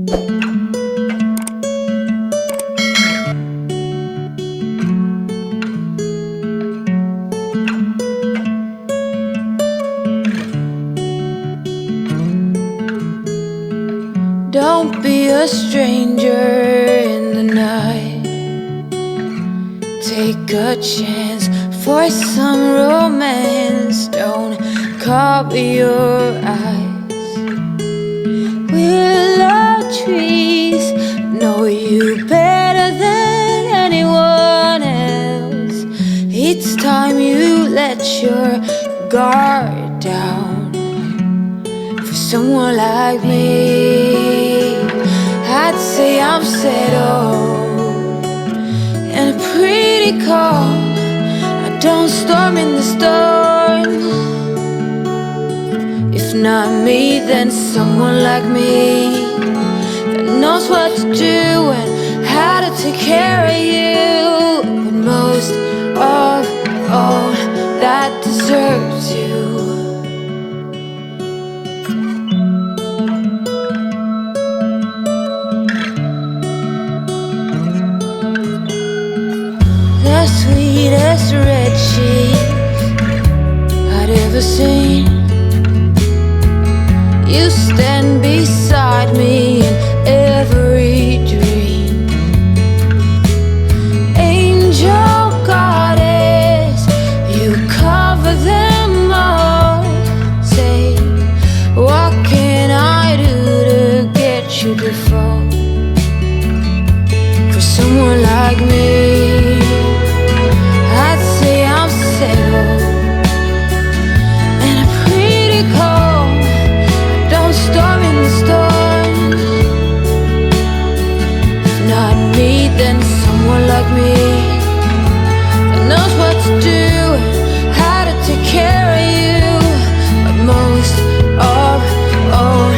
Don't be a stranger in the night. Take a chance for some romance. Don't cover your eyes. Willow trees know you better than anyone else. It's time you let your guard down for someone like me. I'd say I'm settled and pretty calm. I don't storm in the storm. If not me, then someone like me that knows what to do and how to take care of you. But most of all, that deserves you. The sweetest red cheese I'd ever seen. You stand beside me in every dream. Angel goddess, you cover them all. Say, what can I do to get you to fall for someone like me? I'd say I'm settled and I'm pretty cold. Don't storm in the storm. If not me, then someone like me that knows what to do and how to take care of you. But most of all,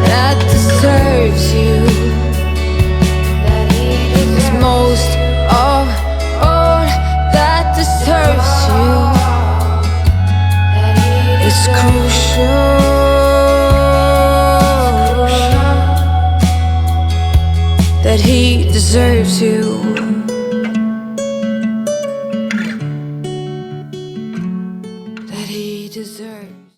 that deserves you. It's most of all that deserves you. It's crucial that he deserves you.